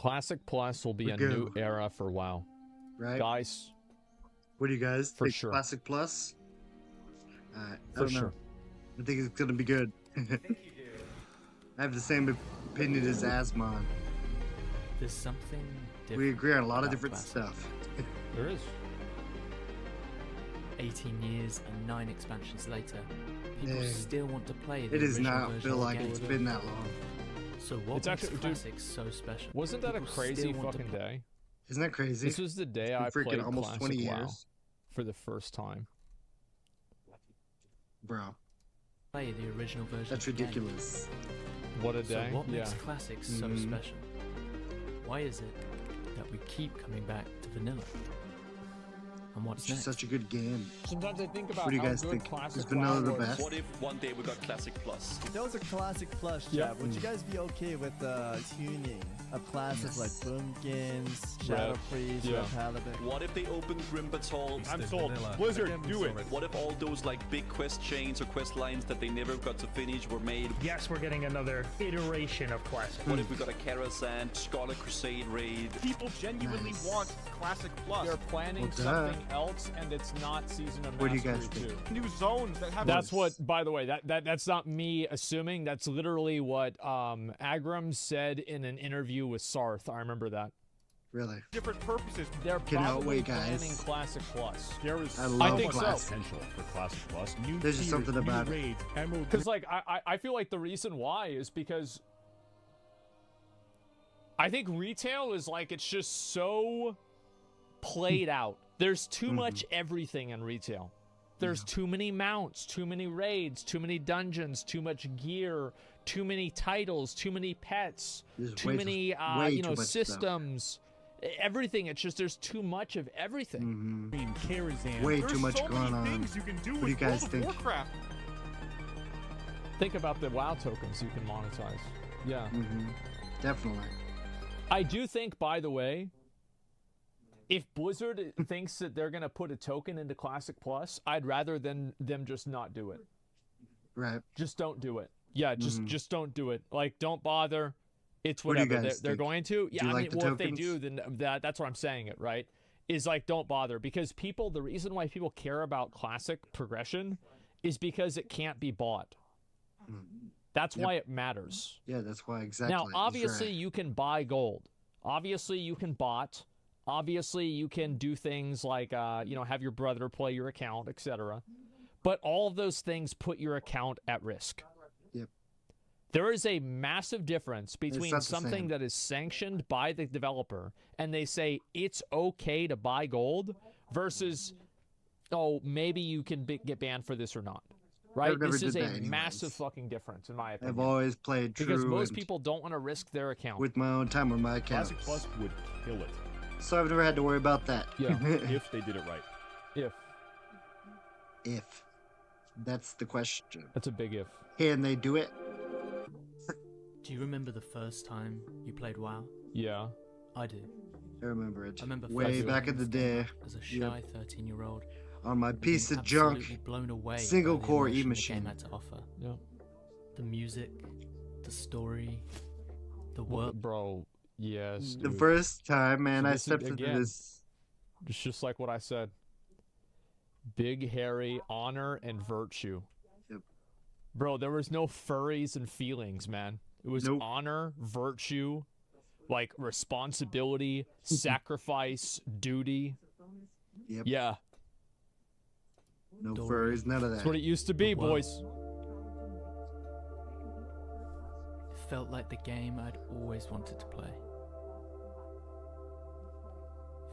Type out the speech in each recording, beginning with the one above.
Classic Plus will be a new era for WoW. Right? Guys. What do you guys For think? sure. Classic Plus? I For don't know. sure. I think it's gonna be good. I have the same opinion as Asmon. There's something different. We agree on a lot of about different Classic. stuff. There is. 18 years and 9 expansions later, people Dang. still want to play the It does original not version feel of the like game. it's been that long. So what It's makes actually- dude, Classic so special? Wasn't that a People crazy still want to fucking play- day? Isn't that crazy? This was the day I It's been freaking played almost Classic 20 WoW years. for the first time. Bro, Play the original version. that's of the game. ridiculous. What a So day. what Yeah. makes Classic so Mhm. special? Why is it that we keep coming back to vanilla? And what's It's next? just such a good game. Sometimes I think about What do you how guys good think? Classic Is vanilla WoW the was. best? What if one day we got Classic Plus? There was a Classic Plus, chat. Yep. Would you guys be okay with tuning of classes like Boomkins, Shadow Red. Priest, Yeah. Red Paladin? What if they open Grim Battle? I'm sold. Blizzard, do it. What if all those like big quest chains or quest lines that they never got to finish were made? Yes, we're getting another iteration of Classic. What if we got a Karazhan Scarlet Crusade raid? People genuinely Nice. want Classic Plus. They're planning Well, duh. something else, and it's not Season of What do you guys Mastery think? 2. New zones that have That's what, by the way, that's not me assuming. That's literally what Agram said in an interview with Sarth. I remember that. Really. different purposes. They're Cannot probably wait, guys. planning Classic Plus. There is I so love think much so. potential for Classic Plus. New There's just tiers, something new about it. raids, Emerald Because, like, I feel like the reason why is because I think retail is like, it's just so played out. There's too much everything in retail. There's too many mounts, too many raids, too many dungeons, too much gear, too many titles, too many pets, There's too way many, way you too know, much stuff. systems, everything. It's just, there's too much of everything. Mhm. Karazhan. Way There's too much so going many on. things you can do What with do you guys World of think? Warcraft. Think about the WoW tokens you can monetize. Yeah. Definitely. I do think, by the way, if Blizzard thinks that they're going to put a token into Classic Plus, I'd rather than them just not do it. Right. Just don't do it. Yeah, just don't do it. Like, don't bother. It's What do you whatever. guys They're think? going to. Yeah, you I like mean, the well, if they tokens? do, then that's what I'm saying it, right? Is like, don't bother. Because people, the reason why people care about Classic progression is because it can't be bought. That's why it matters. Yeah, that's why exactly. Now, he's obviously, right. you can buy gold. Obviously, you can bot. Obviously, you can do things like, you know, have your brother play your account, etc. But all of those things put your account at risk. Yep. There is a massive difference between not the something same. that is sanctioned by the developer and they say it's okay to buy gold versus, oh, maybe you can get banned for this or not. Right? never This did is a that anyways. massive fucking difference, in my opinion. I've always played true Because most and people don't want to risk their account. with my own time on my account. Classic Plus would kill it So I've never had to worry about that. Yeah. if they did it right. If. That's the question. That's a big if. Can they do it? Do you remember the first time you played WoW? Yeah. I do. I remember it. I remember Way first back in playing the this game day. as a Yep. shy 13-year-old. On my and piece being of junk. absolutely blown away Single by the core emotion E-machine. The game had to offer. Yeah. The music, the story, the world. Bro, yes. The dude. first time, man, So I this is- stepped into again, this. It's just like what I said. Big, hairy, honor, and virtue. Yep. Bro, there was no furries and feelings, man. It was Nope. honor, virtue, like responsibility, sacrifice, duty. Yep. Yeah. No Story. furries, none of That's that. what it used to be, The world. boys. It felt like the game I'd always wanted to play.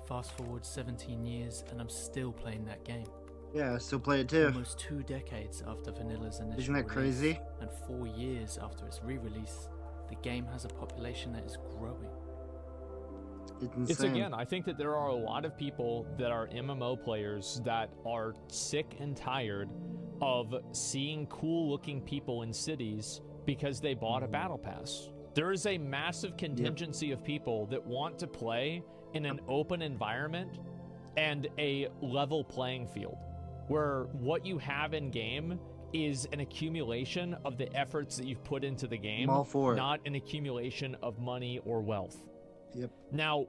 Fast forward 17 years and I'm still playing that game. Yeah, I still play it too. Almost 2 decades after Vanilla's initial Isn't that release, crazy? and 4 years after its re-release, the game has a population that is growing. It's insane. It's again, I think that there are a lot of people that are MMO players that are sick and tired of seeing cool looking people in cities because they bought a battle pass. There is a massive contingency of people that want to play in an open environment and a level playing field where what you have in game is an accumulation of the efforts that you've put into the game, I'm all for it. not an accumulation of money or wealth. Yep. Now,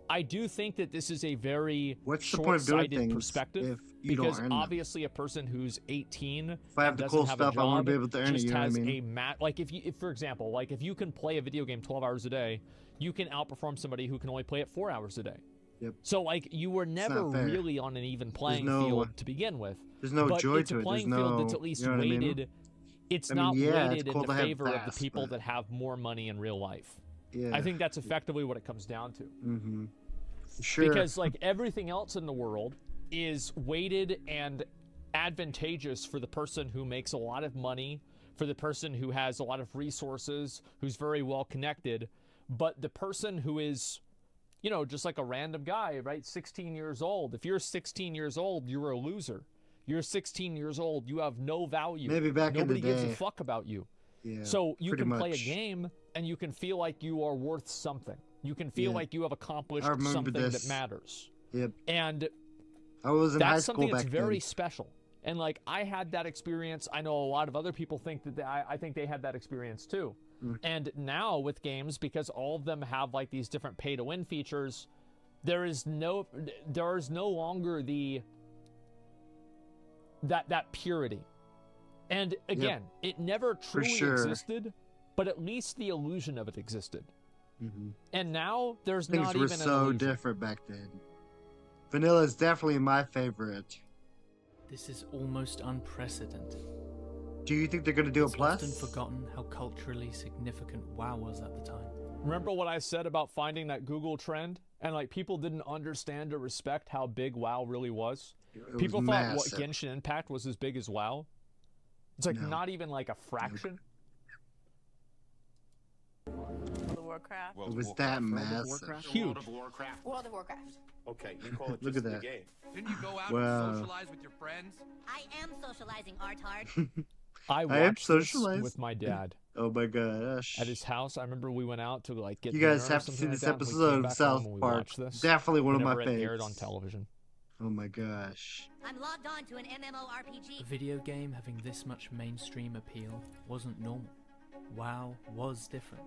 I do think that this is a very What's the point of doing short-sighted things perspective if you don't because earn them? obviously a person who's 18 If I have and the doesn't cool have stuff, a I job want to be able to earn it. just You know what I has mean? like if for example, like if you can play a video game 12 hours a day, you can outperform somebody who can only play it 4 hours a day. Yep. So like you were never not fair. really on an even playing no- field to begin with. There's no but joy it's to a it. There's playing no. field that's at least you know what I mean? weighted. It's I mean, not yeah, it's weighted cool in to the have favor of the fast, people but- that have more money in real life. Yeah. I think that's effectively what it comes down to. Mm-hmm. Sure. Because like everything else in the world is weighted and advantageous for the person who makes a lot of money, for the person who has a lot of resources, who's very well connected, but the person who is, you know, just like a random guy, right? 16 years old. If you're 16 years old, you're a loser. You're 16 years old, you have no value. Maybe back in the Nobody gives a day. fuck about you. Yeah. So you pretty can play a much. game and you can feel like you are worth something. You can feel Yeah. like you have accomplished I remember something this. that matters. Yep. And I was in high that's school something that's back very then. special. And like I had that experience. I know a lot of other people think that I think they had that experience too. Mm. And now with games, because all of them have like these different pay to win features, there is no longer that purity. And again, it never truly sure. existed, but at least the illusion of it existed. Mm-hmm. And now there's Things not were even an so illusion. different back then. Vanilla is definitely my favorite. This is almost unprecedented. Do you think they're gonna do a It's plus? often forgotten how culturally significant WoW was at the time. Remember what I said about finding that Google trend? And like people didn't understand or respect how big WoW really was. It People was thought massive. what Genshin Impact was as big as WoW. It's like No. not even like a fraction. World of Warcraft. It was that massive. Huge. World of Warcraft. Okay, you call it Look just at the that. game. Didn't you go out Wow. and socialize with your friends? I am socializing, Artard. I am watched this socialized. with my dad Oh my gosh. at his house. I remember we went out to like get You guys dinner or have to see something this like that, and we episode came of back South home and we Park. watched this Definitely one of my whenever it aired on favorites. television. Oh my gosh. I'm logged on to an A MMORPG. video game having this much mainstream appeal wasn't normal. WoW was different.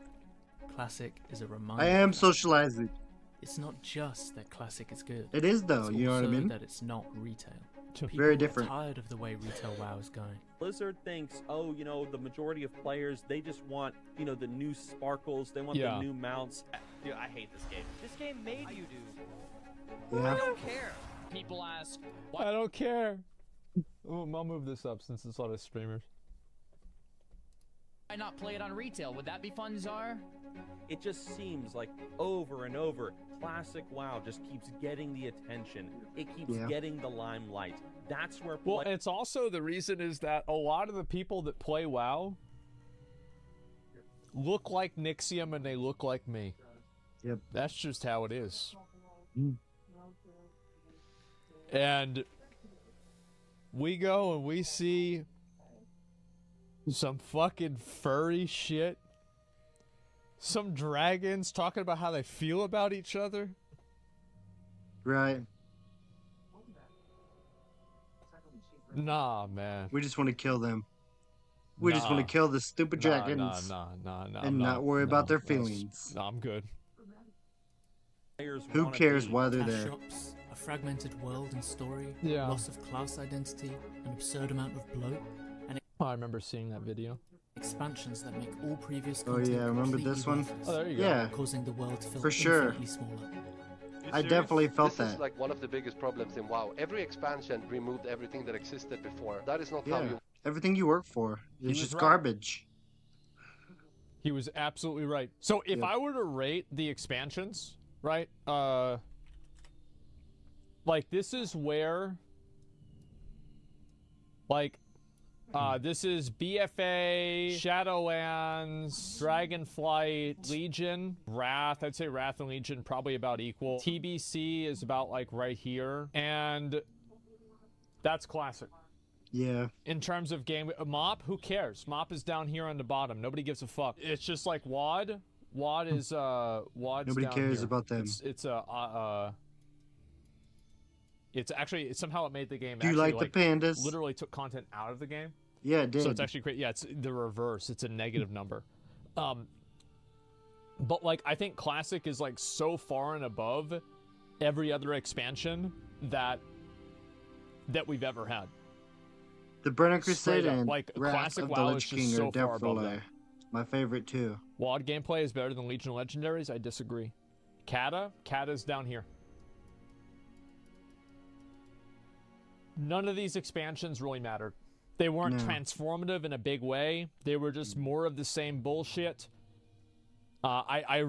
Classic is a reminder. I am of that. socializing. It's not just that Classic is good. It is though, It's you know what I also mean? that it's not retail. Very People are different. tired of the way retail WoW is going. Blizzard thinks, oh, you know, the majority of players, they just want, you know, the new sparkles, they want Yeah. the new mounts. Dude, I hate this game. This game made you do. Yeah. I don't care. People ask, I don't care. Oh, I'll move this up since it's a lot of streamers. why not play it on retail? Would that be fun, Czar? It just seems like over and over, classic WoW just keeps getting the attention. It keeps Yeah. getting the limelight. That's where Well, it's also the reason is that a lot of the people that play WoW look like Nixium and they look like me. Yep. That's just how it is. Mm. And we go and we see some fucking furry shit. Some dragons talking about how they feel about each other. Right. Nah, man. We just want to kill them. We just want Nah. to kill the stupid dragons. Nah. and not worry about their feelings. No, I'm good. players Who wanna cares be. why they're Cash there? shops, a fragmented world and story, Yeah. loss of class identity, an absurd amount of bloat, and I remember seeing that video. expansions that make all previous Oh, content yeah, remember completely this one? worthless, Oh, there you go. Yeah. causing the world to feel For sure. infinitely smaller. I definitely felt This is that. like one of the biggest problems in WoW. Every expansion removed everything that existed before. That is not how Yeah. you Everything you work for He is was just right. garbage. He was absolutely right. So if Yeah. I were to rate the expansions, right? Like this is where like this is BFA, Shadowlands, Dragonflight, Legion, Wrath. I'd say Wrath and Legion probably about equal. TBC is about like right here. And that's classic. Yeah. In terms of game, Mop, who cares? Mop is down here on the bottom. Nobody gives a fuck. It's just like WoD. WoD is WoD's Nobody down cares here. about them. It's actually somehow it made the game. Do you actually, like the pandas? Literally took content out of the game. Yeah, it did. So it's actually great. Yeah, it's the reverse. It's a negative number. But like, I think Classic is like so far and above every other expansion that we've ever had. The Burning Straight Crusade up, and like, Wrath Classic of the WoW is Lich just King so are far above definitely that. my favorite too. WoD gameplay is better than Legion of Legendaries. I disagree. Kata's down here. None of these expansions really mattered. They weren't No. transformative in a big way. They were just more of the same bullshit. I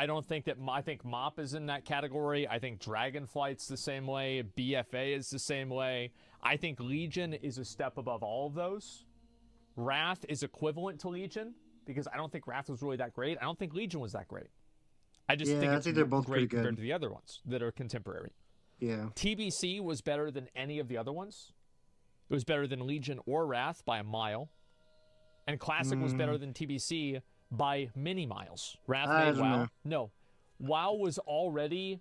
don't think that... I think MOP is in that category. I think Dragonflight's the same way. BFA is the same way. I think Legion is a step above all of those. Wrath is equivalent to Legion, because I don't think Wrath was really that great. I don't think Legion was that great. I just Yeah, think I it's think they're both pretty great compared good. to the other ones that are contemporary. Yeah. TBC was better than any of the other ones. It was better than Legion or Wrath by a mile. And Classic was better than TBC by many miles. Wrath I made don't WoW. know. No. WoW was already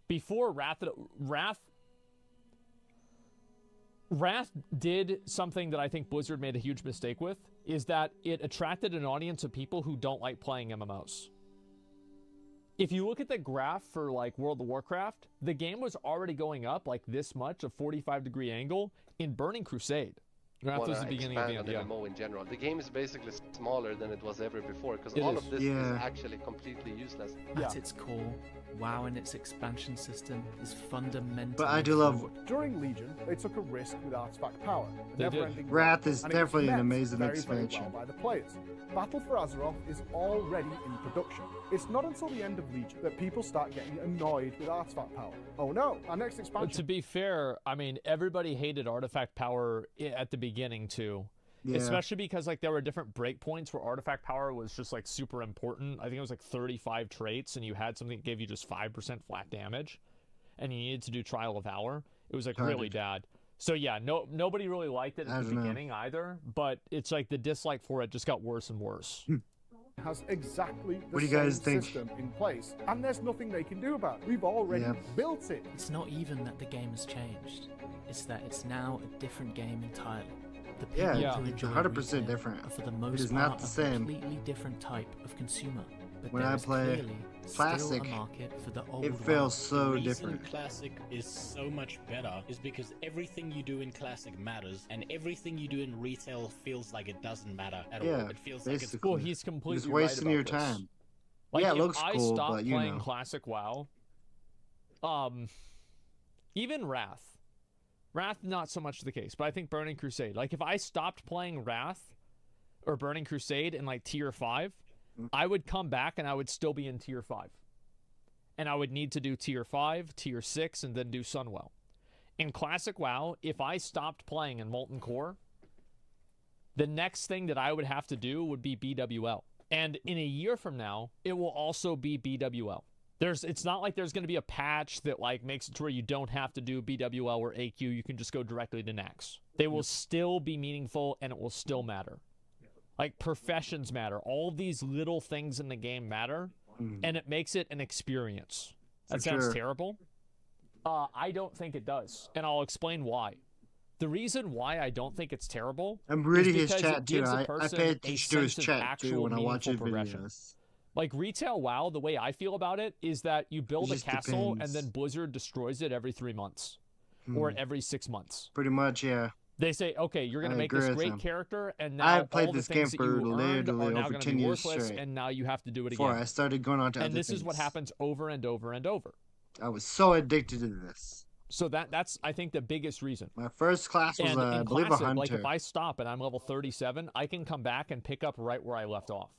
before Wrath did something that I think Blizzard made a huge mistake with, is that it attracted an audience of people who don't like playing MMOs. If you look at the graph for like World of Warcraft, the game was already going up like this much, a 45-degree angle, in Burning Crusade. That was the beginning of the expand end. on MMO in general. The game is basically smaller than it was ever before, because all of this is Yeah. actually completely useless. At its core, WoW and its expansion system is fundamentally But I do love flawed. During Legion, they took a risk with artifact power. the They did. never-ending Wrath war, is and it was definitely an met amazing very, expansion. Very well by the players. Battle for Azeroth is already in production. It's not until the end of Legion that people start getting annoyed with artifact power. Oh no, our next But expansion. to be fair, I mean, everybody hated artifact power at the beginning too. Yeah. Especially because like there were different breakpoints where artifact power was just like super important. I think it was like 35 traits, and you had something that gave you just 5% flat damage, and you needed to do Trial of Valor. It was like really bad. So yeah, nobody really liked it I at the don't know. beginning either. But it's like the dislike for it just got worse and worse. has exactly the What do you same guys think? system in place, and there's nothing they can do about it. We've already Yeah. built it. It's not even that the game has changed. It's that it's now a different game entirely. The people Yeah, Yeah. who it's enjoy 100% retail different. are for the most is not part the a same. completely different type of consumer. But When there I is play clearly Classic, still a market for the old It WoW. feels so The reason different. Classic is so much better is because everything you do in Classic matters, and everything you do in retail feels like it doesn't matter at Yeah, all. It feels like it's basically. Well, he's completely Just wasting right your about this. time. Like, Yeah, it if looks I cool, stopped but you playing know. Classic WoW, even Wrath, not so much the case, but I think Burning Crusade. Like, if I stopped playing Wrath or Burning Crusade in like Tier 5, I would come back and I would still be in Tier 5. And I would need to do Tier 5, Tier 6, and then do Sunwell. In Classic WoW, if I stopped playing in Molten Core, the next thing that I would have to do would be BWL. And in a year from now, it will also be BWL. It's not like there's going to be a patch that like makes it to where you don't have to do BWL or AQ. You can just go directly to Nax. They will still be meaningful, and it will still matter. Like, professions matter. All these little things in the game matter, and it makes it an experience. That For sounds sure. terrible. I don't think it does, and I'll explain why. The reason why I don't think it's terrible I'm reading is his because chat it too. gives a I person pay a attention to his sense of chat too actual when I watch his meaningful progression. videos. Like, retail WoW, the way I feel about it is that you build a just castle and depends. then Blizzard destroys it every 3 months or every 6 months. Pretty much, yeah. They say, okay, you're going I to make agree this with great him. character, and now I've played all the this things game that you for earned are literally now over going to 10 be years worthless, straight. and now you have to do it Before again. I started going on to And other this is what things. happens over and over and over. I was so addicted to this. So that's, I think, the biggest reason. My first class was, And I in believe, a Classic, hunter. like, if I stop and I'm level 37, I can come back and pick up right where I left off.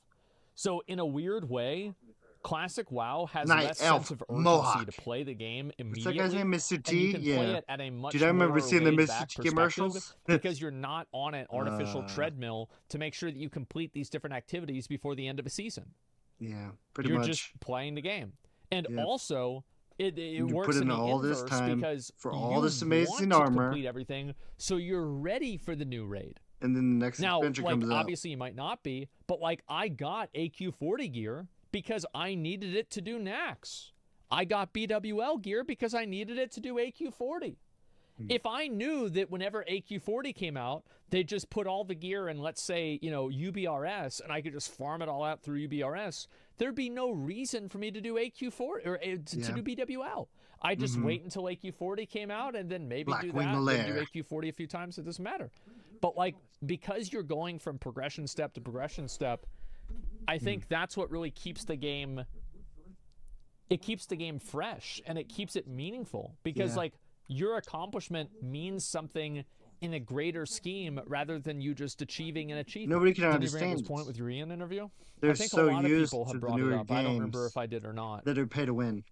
So in a weird way, Classic WoW has Night less Elf, sense of urgency Mohawk. to play the game What's that immediately. guy's name, Mr. and T? you can play Yeah. it at a much Dude, I remember more seeing the laid Mr. back T perspective commercials. because you're not on an artificial Uh. treadmill to make sure that you complete these different activities before the end of a season. Yeah, pretty You're much. just playing the game. And Yep. also, it You works put in in the all this inverse time because for all this you amazing want to armor. complete everything, so you're ready for the new raid. And then the next Now, adventure like, comes out. obviously you might not be, but like, I got AQ40 gear because I needed it to do Nax. I got BWL gear because I needed it to do AQ40. If I knew that whenever AQ40 came out, they just put all the gear in, let's say, UBRS, and I could just farm it all out through UBRS, there'd be no reason for me to do AQ4 or to do BWL. I just wait until AQ40 came out and then maybe do that, then do AQ40 a few times. It doesn't matter. But like, because you're going from progression step to progression step, I think that's what really keeps the game. It keeps the game fresh and it keeps it meaningful because like your accomplishment means something in a greater scheme rather than you just achieving an achievement. Nobody can Did you understand bring this point with your Ian interview? They're I think so a lot used of people to have the brought it newer up. I don't remember games if I did or not. that are pay to win.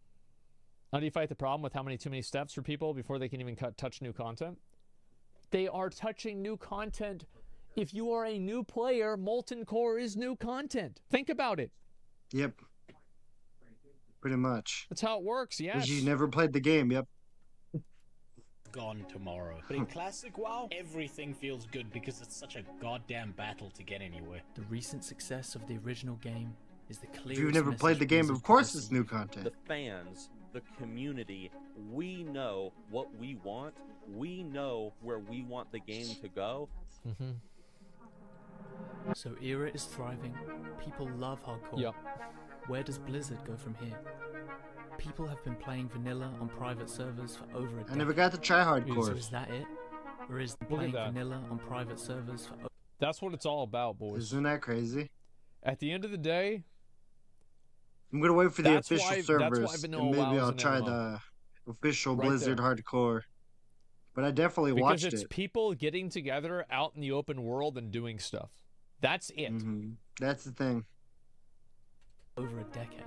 How do you fight the problem with how too many steps for people before they can even touch new content? They are touching new content. If you are a new player, Molten Core is new content. Think about it. Yep. Pretty much. That's how it works, yes. Because you never played the game, yep. Gone tomorrow. But in Classic WoW, everything feels good because it's such a goddamn battle to get anywhere. The recent success of the original game is the clearest If you've never played the game, of course it's new content. The fans, the community, we know what we want. We know where we want the game to go. So Era is thriving. People love hardcore. Yep. Where does Blizzard go from here? People have been playing vanilla on private servers for over a decade. I never got to try So hardcore. is that it? Or is Look at playing that. vanilla on private servers for That's what it's all about, boys. Isn't that crazy? At the end of the day, I'm gonna wait for the That's official why- that's servers, why Vanilla and maybe WoW is I'll an try MMO. the official Right Blizzard there. hardcore. But I definitely because watched it's it. people getting together out in the open world and doing stuff. That's it. That's the thing. over a decade.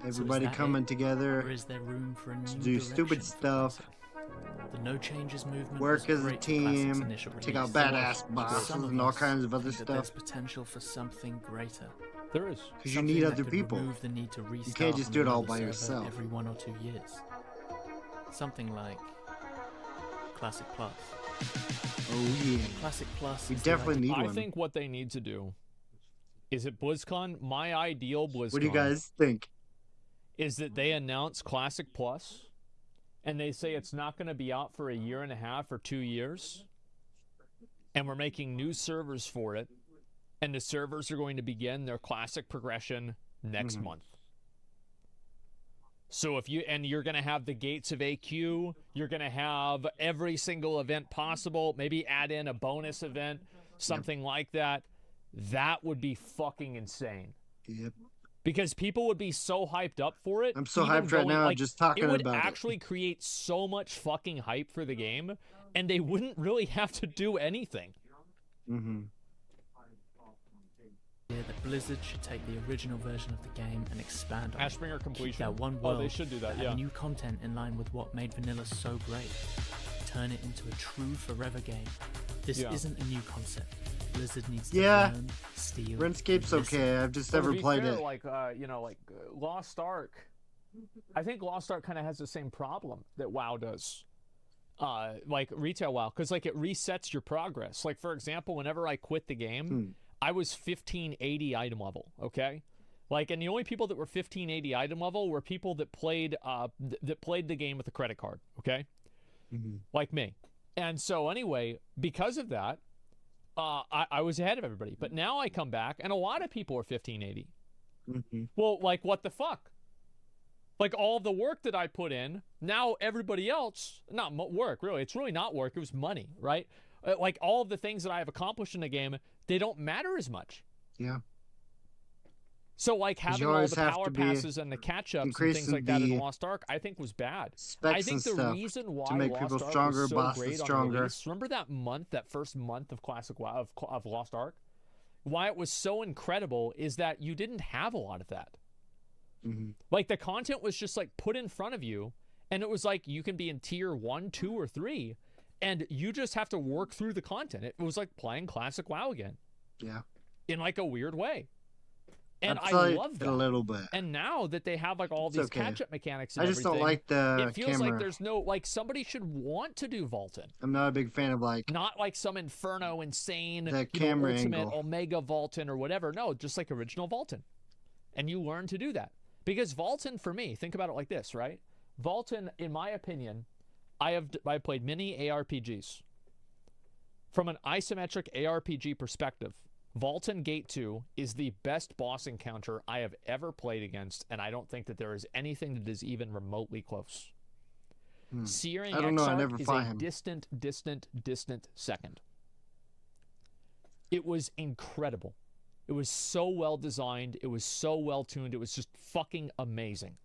Everybody coming together Or is there room for a new to do stupid direction for stuff. The No Changes movement Work was as a great for Classic's team, initial take out release. badass bosses Some of and all us kinds of other think that there's stuff. potential for something greater. There is. Because you Something need that other could people. remove the need to You restart can't just on do it all another by server yourself. every 1 or 2 years. Something like Classic Plus. Oh yeah. Classic Plus. We is the definitely idea- need I one. think what they need to do is at BlizzCon, my ideal BlizzCon. What do you guys think? Is that they announce Classic Plus and they say it's not going to be out for a year and a half or 2 years, and we're making new servers for it, and the servers are going to begin their Classic progression next month. So if you're going to have the gates of AQ, you're going to have every single event possible, maybe add in a bonus event, something like that. That would be fucking insane. Yep. Because people would be so hyped up for it. I'm so even hyped right going, now like, just talking it would about it. actually create so much fucking hype for the game, and they wouldn't really have to do anything. that Blizzard should take the original version of the game and expand on it. Ashbringer Keep completion. that one Oh, world, they should do that, but yeah. add new content in line with what made Vanilla so great. Turn it into a true forever game. This Yeah. isn't a new concept. Blizzard needs to Yeah. learn, steal, RuneScape's and listen. okay. I've just But to never be played fair, it. Like, Lost Ark. I think Lost Ark kind of has the same problem that WoW does. Like retail WoW, because like it resets your progress. Like for example, whenever I quit the game, I was 1580 item level. Okay, like, and the only people that were 1580 item level were people that played that played the game with a credit card. Okay, like me. And so anyway, because of that, I was ahead of everybody. But now I come back, and a lot of people are 1580. Well, like what the fuck? Like all the work that I put in, now everybody else, not work, really. It's really not work. It was money, right? Like all of the things that I have accomplished in the game, they don't matter as much. Yeah. So like 'Cause having you all always the have power to be passes and the catch-ups and things increasing like that in the Lost Ark, I think was bad. specs I think and the stuff reason why to make Lost people Ark stronger, was so bosses great on stronger. release, remember that month, that first month of Classic WoW, of Lost Ark? Why it was so incredible is that you didn't have a lot of that. Like the content was just like put in front of you, and it was like you can be in tier 1, 2, or 3, and you just have to work through the content. It was like playing Classic WoW again. Yeah. In like a weird way. And I've I played love it that. a little bit. And now that they have like all It's these okay. catch-up mechanics and I just don't everything, like the it feels camera. like there's no, like somebody should want to do Vaulton. I'm not a big fan of like Not like some Inferno insane, The you camera know, ultimate angle. Omega Vaulton or whatever. No, just like original Vaulton. And you learn to do that. Because Vaulton, for me, think about it like this, right? Vaulton, in my opinion, I played many ARPGs. From an isometric ARPG perspective, Vaulton Gate 2 is the best boss encounter I have ever played against, and I don't think that there is anything that is even remotely close. Searing I don't know, I Exarch never is fought a him. distant second. It was incredible. It was so well designed. It was so well tuned. It was just fucking amazing.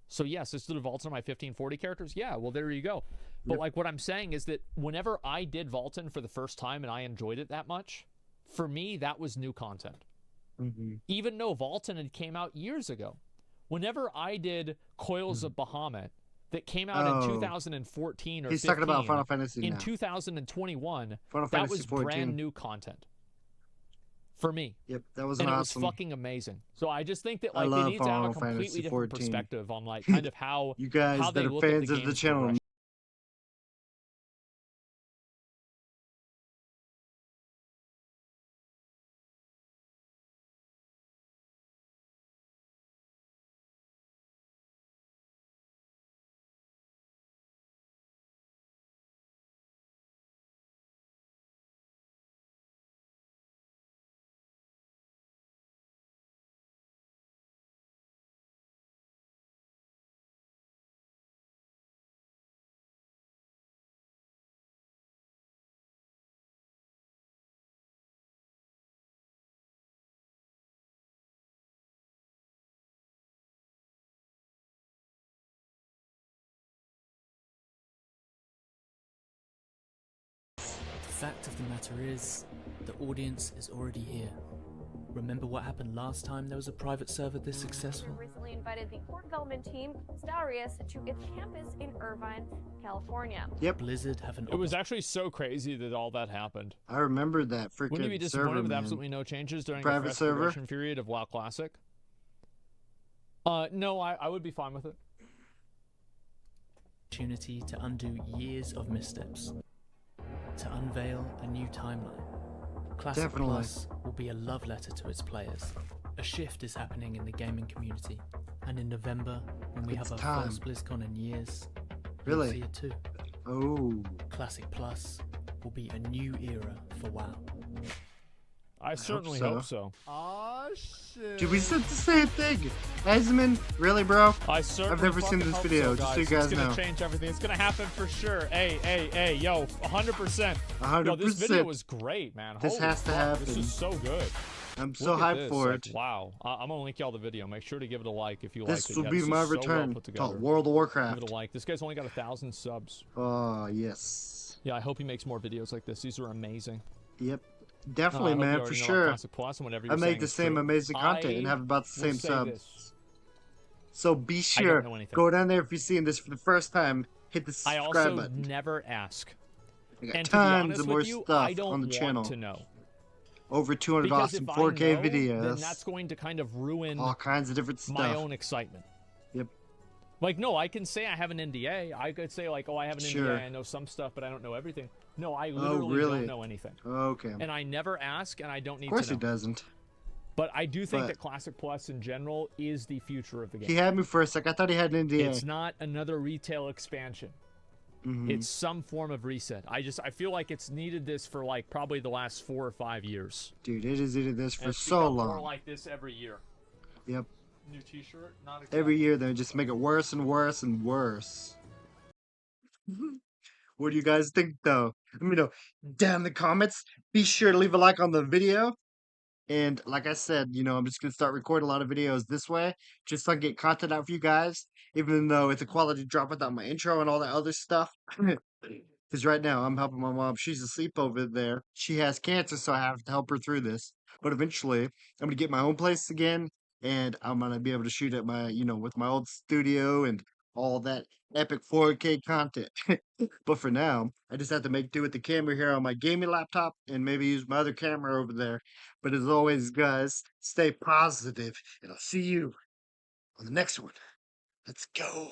So yes, this did Vaulton on my 1540 characters. Yeah, well, there you go. But like what I'm saying is that whenever I did Vaulton for the first time and I enjoyed it that much, for me, that was new content. Even though Vaulton had came out years ago. Whenever I did Coils of Bahamut, that came out in 2014 or He's 15, talking about Final Fantasy in now. 2021, Final that Fantasy was 14. brand new content for me. Yep, that was and awesome. it was fucking amazing. So I just think that I like they love need to have a Final completely Fantasy different 14. perspective on like kind of how You guys how they that are look at fans the of the game's channel. progression. The fact of the matter is, the audience is already here. Remember what happened last time there was a private server this successful? Recently invited the core development team, Starius, to its campus in Irvine, California. Yep. Blizzard have an It was actually so crazy that all that happened. I remember that freaking Wouldn't you be disappointed server, with man. absolutely no changes during Private the fresh server? progression period of WoW Classic? No, I would be fine with it. Opportunity to undo years of missteps, to unveil a new timeline. Classic Definitely. Plus will be a love letter to its players. A shift is happening in the gaming community, and in November, when we It's have time. our first BlizzCon in years, Really? you'll see it too. Oh. Classic Plus will be a new era for WoW. I certainly so. hope so. Oh shit. Dude, we said the same thing. Asman, really, bro? I certainly I've never seen fucking this hope video, so, just so you It's guys gonna know. change everything. It's gonna happen for sure. Hey, yo, 100%. Yo, this 100%. video was great, man. This Holy has to fuck, This happen. is so good. I'm so Look at hyped this, for like, it. Wow. I'm gonna link y'all the video. Make sure to give it a like if you This like it. will Yeah, be this my is so return well put to together. World of Warcraft. Give it a like. This guy's only got 1,000 subs. Oh, yes. Yeah, I hope he makes more videos like this. These are amazing. Yep. I Definitely, hope you man, already for know sure. about Classic Plus and whatever I you're saying make the is same true. amazing content and I have about the will same say subs. this. So be I sure, don't know anything. go down there if you're seeing this for the first time, hit the I subscribe also button. never ask. I got And to be tons honest of more with you, stuff I don't on the want channel. to know. Over 200 Because awesome if 4K I know, then videos. that's going to kind of ruin All kinds of different stuff. my own excitement. Yep. Like, no, I can say I have an NDA. I could say, like, oh, I have an Sure. NDA. I know some stuff, but I don't know everything. No, I literally really? don't know anything. Okay. And I never ask, and I don't need Of course to he know. doesn't. But I do think But- that Classic Plus in general is the future of the game. He had me for a sec. I thought he had an NDA. It's not another retail expansion. Mhm. It's some form of reset. I feel like it's needed this for like probably the last 4 or 5 years. Dude, it has needed this And for it's so become long. More like this every year. Yep. New T-shirt, not Every year they just make it worse and worse and worse. What do you guys think, though? Let me know down in the comments. Be sure to leave a like on the video. And like I said, I'm just going to start recording a lot of videos this way, just so I can get content out for you guys, even though it's a quality drop without my intro and all that other stuff. Because right now I'm helping my mom. She's asleep over there. She has cancer, so I have to help her through this. But eventually, I'm going to get my own place again, and I'm going to be able to shoot at my, with my old studio and all that epic 4K content. But for now, I just have to make do with the camera here on my gaming laptop and maybe use my other camera over there. But as always, guys, stay positive, and I'll see you on the next one. Let's go.